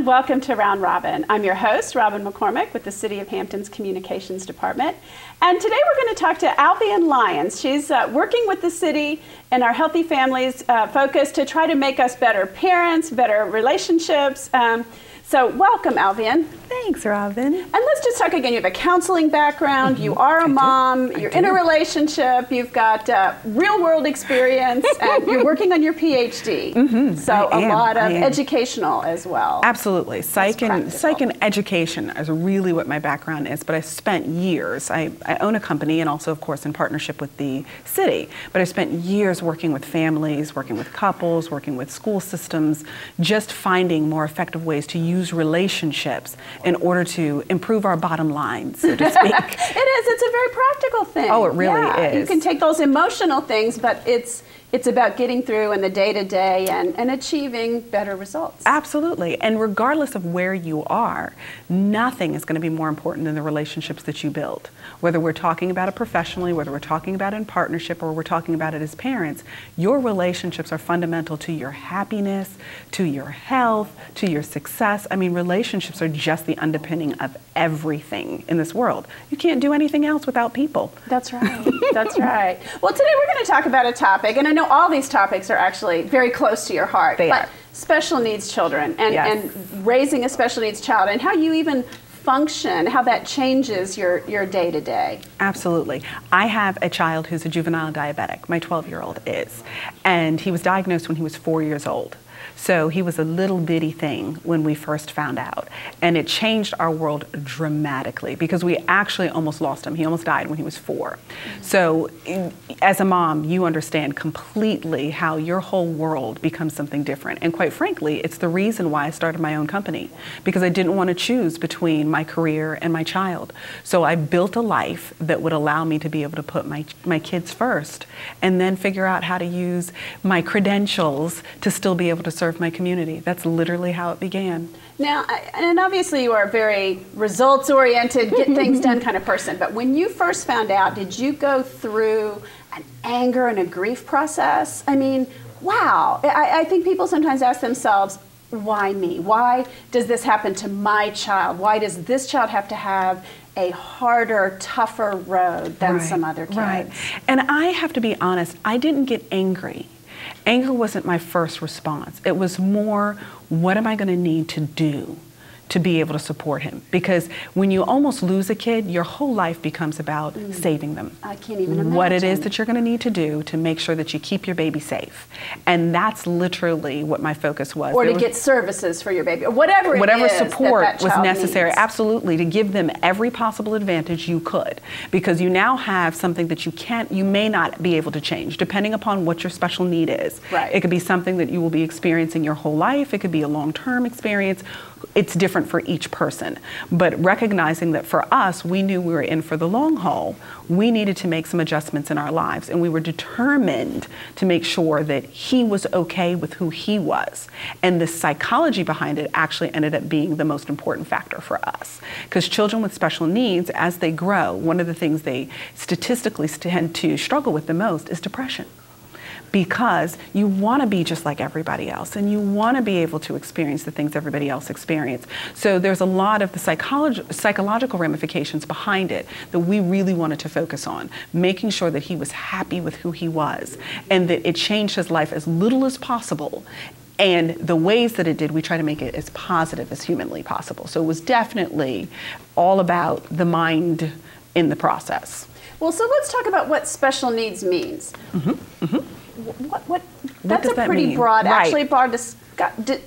welcome to Round Robin. I'm your host, Robin McCormick with the City of Hampton's Communications Department. And today we're going to talk to Alvean Lyons. She's working with the city and our Healthy Families focus to try to make us better parents, better relationships. So welcome, Alvean. Thanks, Robin. And let's just talk again. You have a counseling background. You are a mom. You're in a relationship. You've got real-world experience, and you're working on your PhD. So a lot of educational as well. Absolutely. Psych and education is really what my background is, but I spent years. I own a company and also, of course, in partnership with the city, but I spent years working with families, working with couples, working with school systems, just finding more effective ways to use relationships in order to improve our bottom line, so to speak. It is. It's a very practical thing. Oh, it really is. You can take those emotional things, but it's about getting through in the day-to-day and achieving better results. Absolutely. And regardless of where you are, nothing is going to be more important than the relationships that you build. Whether we're talking about it professionally, whether we're talking about it in partnership, or we're talking about it as parents, your relationships are fundamental to your happiness, to your health, to your success. I mean, relationships are just the underpinning of everything in this world. You can't do anything else without people. That's right. That's right. Well, today we're going to talk about a topic, and I know all these topics are actually very close to your heart. They are. Special needs children and raising a special needs child, and how you even function, how that changes your day-to-day. Absolutely. I have a child who's a juvenile diabetic. My 12-year-old is. And he was diagnosed when he was 4 years old. So he was a little bitty thing when we first found out. And it changed our world dramatically because we actually almost lost him. He almost died when he was 4. So as a mom, you understand completely how your whole world becomes something different. And quite frankly, it's the reason why I started my own company, because I didn't want to choose between my career and my child. So I built a life that would allow me to be able to put my kids first and then figure out how to use my credentials to still be able to serve my community. That's literally how it began. Now, and obviously you are a very results-oriented, get things done kind of person, but when you first found out, did you go through an anger and a grief process? I mean, wow. I think people sometimes ask themselves, why me? Why does this happen to my child? Why does this child have to have a harder, tougher road than some other kids? Right. And I have to be honest, I didn't get angry. Anger wasn't my first response. It was more, what am I going to need to do to be able to support him? Because when you almost lose a kid, your whole life becomes about saving them. I can't even imagine. What it is that you're going to need to do to make sure that you keep your baby safe. And that's literally what my focus was. Or to get services for your baby, or whatever support was necessary, needs. absolutely, to give them every possible advantage you could. Because you now have something that you may not be able to change, depending upon what your special need is. Right. It could be something that you will be experiencing your whole life. It could be a long-term experience. It's different for each person. But recognizing that for us, we knew we were in for the long haul, we needed to make some adjustments in our lives. And we were determined to make sure that he was okay with who he was. And the psychology behind it actually ended up being the most important factor for us. Because children with special needs, as they grow, one of the things they statistically tend to struggle with the most is depression. Because you want to be just like everybody else, and you want to be able to experience the things everybody else experiences. So there's a lot of the psychological ramifications behind it that we really wanted to focus on, making sure that he was happy with who he was, and that it changed his life as little as possible. And the ways that it did, we try to make it as positive as humanly possible. So it was definitely all about the mind in the process. Well, so let's talk about what special needs means. That's a pretty broad, actually broad,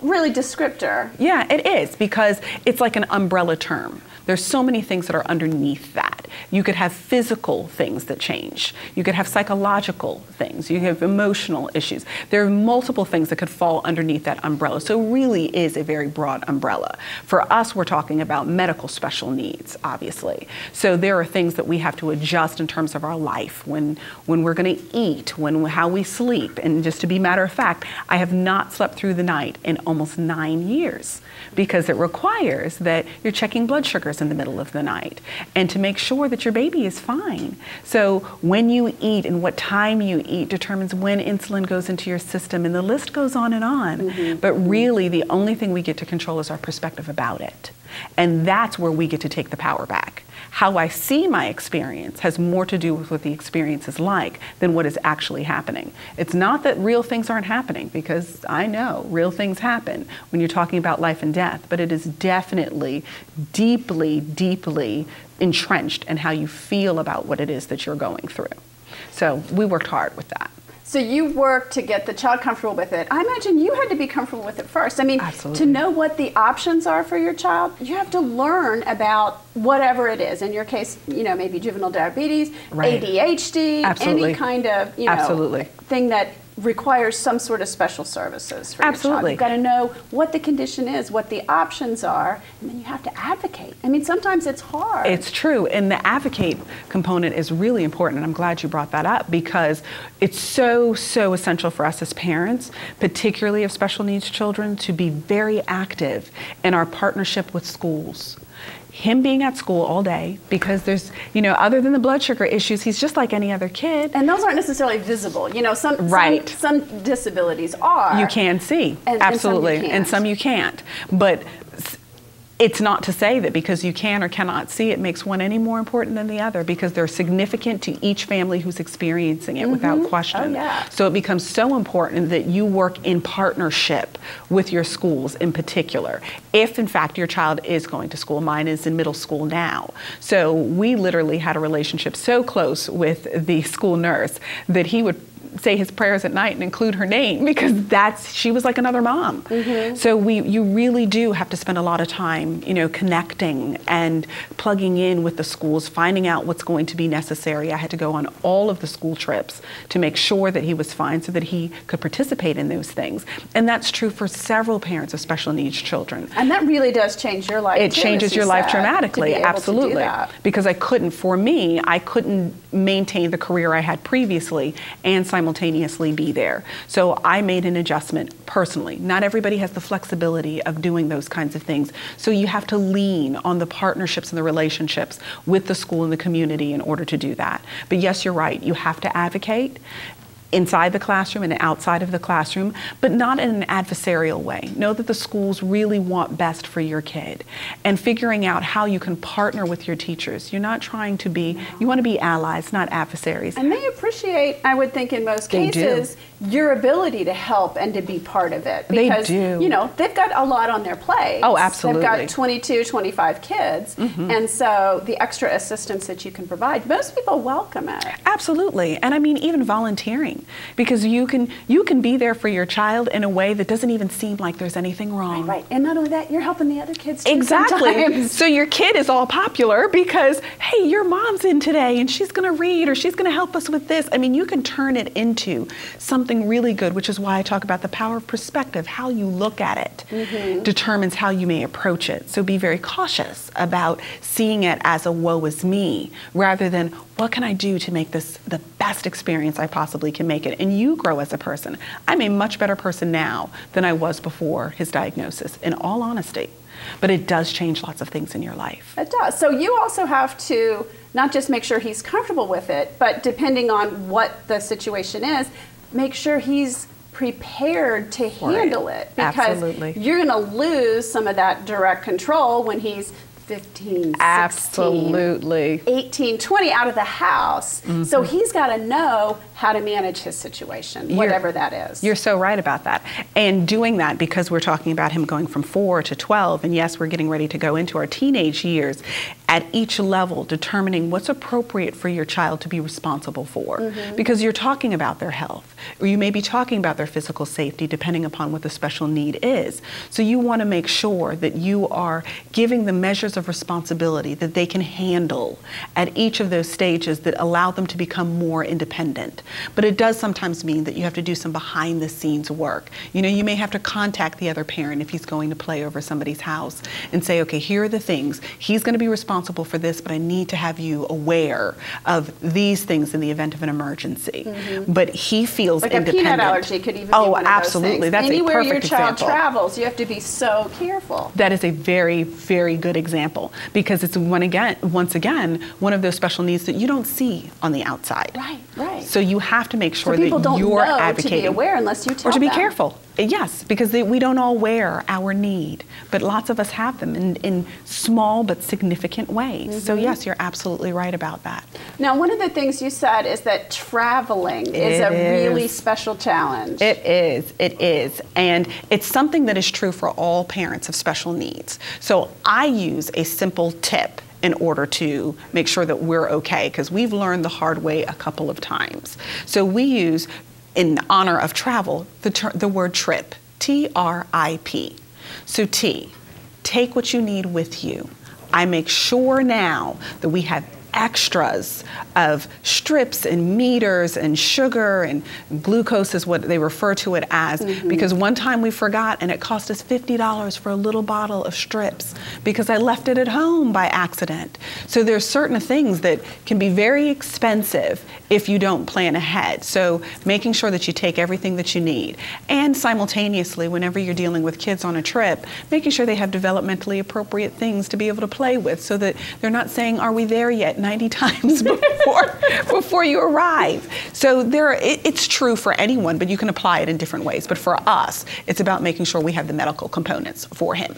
really descriptor. Yeah, it is, because it's like an umbrella term. There's so many things that are underneath that. You could have physical things that change. You could have psychological things. You have emotional issues. There are multiple things that could fall underneath that umbrella. So it really is a very broad umbrella. For us, we're talking about medical special needs, obviously. So there are things that we have to adjust in terms of our life, when we're going to eat, how we sleep. And just to be matter of fact, I have not slept through the night in almost 9 years, because it requires that you're checking blood sugars in the middle of the night, and to make sure sure that your baby is fine. So when you eat and what time you eat determines when insulin goes into your system, and the list goes on and on. But really, the only thing we get to control is our perspective about it. And that's where we get to take the power back. How I see my experience has more to do with what the experience is like than what is actually happening. It's not that real things aren't happening, because I know real things happen when you're talking about life and death, but it is definitely deeply, deeply entrenched in how you feel about what it is that you're going through. So we worked hard with that. So you worked to get the child comfortable with it. I imagine you had to be comfortable with it first. I mean, Absolutely. To know what the options are for your child, you have to learn about whatever it is. In your case, maybe juvenile diabetes, Right. ADHD, Absolutely. any kind of, Absolutely. thing that requires some sort of special services for Absolutely. your child. You've got to know what the condition is, what the options are, and then you have to advocate. I mean, sometimes it's hard. It's true, and the advocate component is really important, and I'm glad you brought that up, because it's so essential for us as parents, particularly of special needs children, to be very active in our partnership with schools. Him being at school all day, because there's, other than the blood sugar issues, he's just like any other kid. And those aren't necessarily visible. Right. Some disabilities are. You can see, absolutely, and some you can't. But it's not to say that because you can or cannot see it makes one any more important than the other, because they're significant to each family who's experiencing it without question. Oh, yeah. So it becomes so important that you work in partnership with your schools in particular. If in fact your child is going to school, mine is in middle school now. So we literally had a relationship so close with the school nurse that he would say his prayers at night and include her name, because she was like another mom. So you really do have to spend a lot of time, connecting and plugging in with the schools, finding out what's going to be necessary. I had to go on all of the school trips to make sure that he was fine so that he could participate in those things. And that's true for several parents of special needs children. And that really does change your life. It changes your life dramatically, absolutely. Because I couldn't maintain the career I had previously and simultaneously be there. So I made an adjustment personally. Not everybody has the flexibility of doing those kinds of things. So you have to lean on the partnerships and the relationships with the school and the community in order to do that. But yes, you're right. You have to advocate inside the classroom and outside of the classroom, but not in an adversarial way. Know that the schools really want best for your kid, and figuring out how you can partner with your teachers. You're not trying to be, you want to be allies, not adversaries. And they appreciate, I would think in most cases, your ability to help and to be part of it. Because, they do. They've got a lot on their plate. Oh, absolutely. They've got 22, 25 kids. And so the extra assistance that you can provide, most people welcome it. Absolutely. And I mean, even volunteering. Because you can be there for your child in a way that doesn't even seem like there's anything wrong. Right. And not only that, you're helping the other kids too. Exactly. Sometimes. So your kid is all popular because, hey, your mom's in today and she's going to read, or she's going to help us with this. I mean, you can turn it into something really good, which is why I talk about the power of perspective. How you look at it determines how you may approach it. So be very cautious about seeing it as a woe is me, rather than what can I do to make this the best experience I possibly can make it? And you grow as a person. I'm a much better person now than I was before his diagnosis, in all honesty. But it does change lots of things in your life. It does. So you also have to not just make sure he's comfortable with it, but depending on what the situation is, make sure he's prepared to handle it. Because Absolutely. you're going to lose some of that direct control when he's 15, 16, Absolutely. 18, 20 out of the house. So he's got to know how to manage his situation, whatever that is. You're so right about that. And doing that, because we're talking about him going from 4 to 12, and yes, we're getting ready to go into our teenage years, at each level, determining what's appropriate for your child to be responsible for. Because you're talking about their health, or you may be talking about their physical safety, depending upon what the special need is. So you want to make sure that you are giving them measures of responsibility that they can handle at each of those stages that allow them to become more independent. But it does sometimes mean that you have to do some behind the scenes work. You may have to contact the other parent if he's going to play over somebody's house and say, okay, here are the things. He's going to be responsible for this, but I need to have you aware of these things in the event of an emergency. But he feels like independent. A peanut allergy could even be one of absolutely. those things. That's Anywhere a perfect your child example. travels, you have to be so careful. That is a very, very good example example, because it's once again, one of those special needs that you don't see on the outside. Right, right. So you have to make sure so people that don't you're know advocating. to be aware unless you tell or to be them. careful. Yes, because we don't all wear our need, but lots of us have them in small but significant ways. So yes, you're absolutely right about that. Now, one of the things you said is that traveling is a really special challenge. It is. And it's something that is true for all parents of special needs. So I use a simple tip in order to make sure that we're okay, because we've learned the hard way a couple of times. So we use, in honor of travel, the word trip, T-R-I-P. So T, take what you need with you. I make sure now that we have extras of strips and meters and sugar and glucose is what they refer to it as, because one time we forgot and it cost us $50 for a little bottle of strips because I left it at home by accident. So there's certain things that can be very expensive if you don't plan ahead. So making sure that you take everything that you need, and simultaneously, whenever you're dealing with kids on a trip, making sure they have developmentally appropriate things to be able to play with, so that they're not saying, "Are we there yet?" 90 times before you arrive. So it's true for anyone, but you can apply it in different ways. But for us, it's about making sure we have the medical components for him.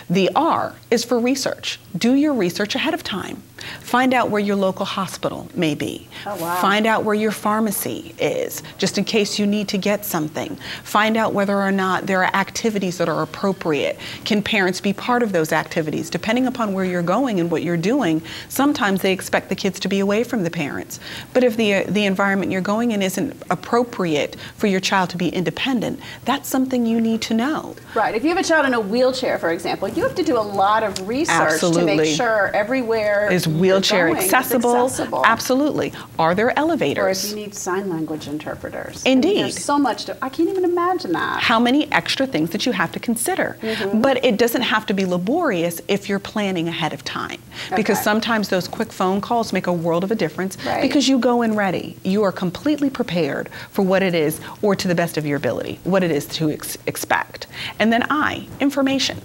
The R is for research. Do your research ahead of time. Find out where your local hospital may be. Oh, wow. Find out where your pharmacy is, just in case you need to get something. Find out whether or not there are activities that are appropriate. Can parents be part of those activities? Depending upon where you're going and what you're doing, sometimes they expect the kids to be away from the parents. But if the environment you're going in isn't appropriate for your child to be independent, that's something you need to know. Right. If you have a child in a wheelchair, for example, you have to do a lot of research to make sure everywhere is wheelchair accessible. Absolutely. Are there elevators? Or if you need sign language interpreters. Indeed. I mean, there's so much I can't even imagine that. How many extra things that you have to consider. But it doesn't have to be laborious if you're planning ahead of time. Because sometimes those quick phone calls make a world of a difference, because you go in ready. You are completely prepared for what it is, or to the best of your ability, what it is to expect. And then I, information.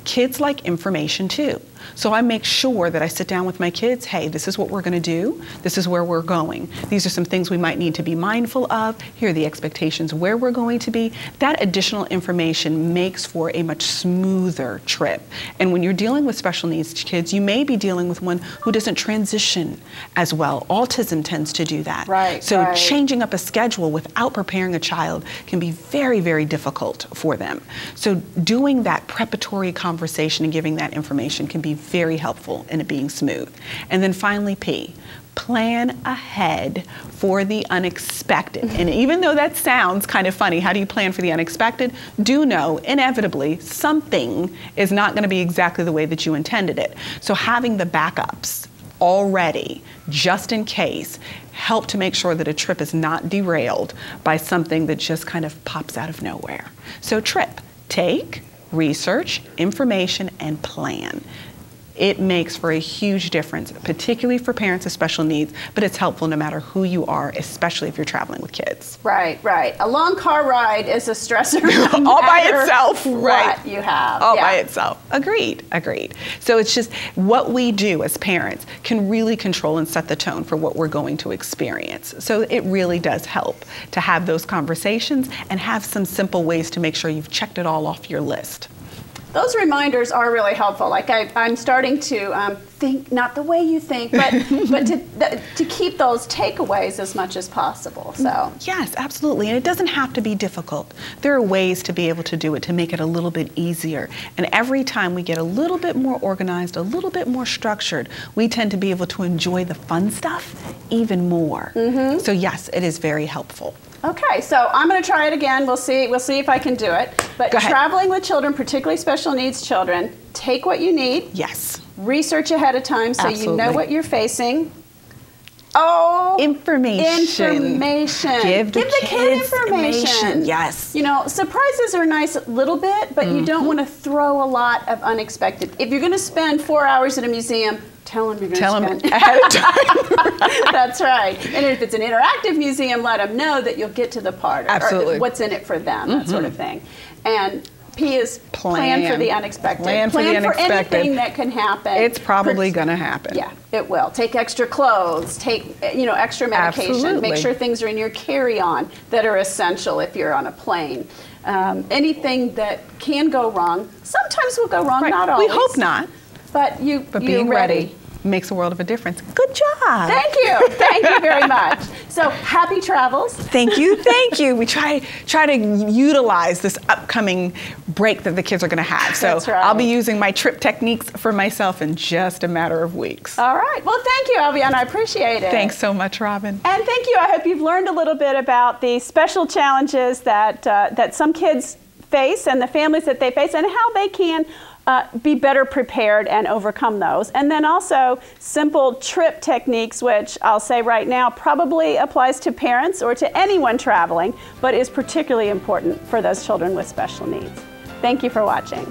Kids like information too. So I make sure that I sit down with my kids, hey, this is what we're going to do. This is where we're going. These are some things we might need to be mindful of. Here are the expectations where we're going to be. That additional information makes for a much smoother trip. And when you're dealing with special needs kids, you may be dealing with one who doesn't transition as well. Autism tends to do that. So changing up a schedule without preparing a child can be very, very difficult for them. So doing that preparatory conversation and giving that information can be very helpful in it being smooth. And then finally, P, plan ahead for the unexpected. And even though that sounds kind of funny, how do you plan for the unexpected? Do know, inevitably, something is not going to be exactly the way that you intended it. So having the backups already, just in case, help to make sure that a trip is not derailed by something that just kind of pops out of nowhere. So trip, take, research, information, and plan. It makes for a huge difference, particularly for parents of special needs, but it's helpful no matter who you are, especially if you're traveling with kids. Right. A long car ride is a stressor all by itself, what you have. All by itself. Agreed. So it's just what we do as parents can really control and set the tone for what we're going to experience. So it really does help to have those conversations and have some simple ways to make sure you've checked it all off your list. Those reminders are really helpful. Like I'm starting to think not the way you think, but to keep those takeaways as much as possible. So yes, absolutely, and it doesn't have to be difficult. There are ways to be able to do it to make it a little bit easier. And every time we get a little bit more organized, a little bit more structured, we tend to be able to enjoy the fun stuff even more. So yes, it is very helpful. Okay, so I'm going to try it again. We'll see if I can do it. But traveling with children, particularly special needs children, take what you need. Yes. Research ahead of time so you know what you're facing. Oh, information. Give the kid information. Yes. You know, surprises are nice a little bit, but you don't want to throw a lot of unexpected. If you're going to spend 4 hours at a museum, tell them you're going to spend ahead of time. That's right. And if it's an interactive museum, let them know that you'll get to the part. Absolutely. Or what's in it for them, that sort of thing. And P is plan for the unexpected. Plan for the unexpected. Anything that can happen. It's probably going to happen. Yeah, it will. Take extra clothes. Take extra medication. Absolutely. Make sure things are in your carry-on that are essential if you're on a plane. Anything that can go wrong. Sometimes will go wrong. Right. Not always. We hope not. But being ready makes a world of a difference. Good job. Thank you. Thank you very much. So happy travels. Thank you. Thank you. We try to utilize this upcoming break that the kids are going to have. So That's right. I'll be using my trip techniques for myself in just a matter of weeks. All right. Well, thank you, Alvean. I appreciate it. Thanks so much, Robin. And thank you. I hope you've learned a little bit about the special challenges that some kids face and the families that they face and how they can be better prepared and overcome those. And then also simple trip techniques, which I'll say right now probably applies to parents or to anyone traveling, but is particularly important for those children with special needs. Thank you for watching.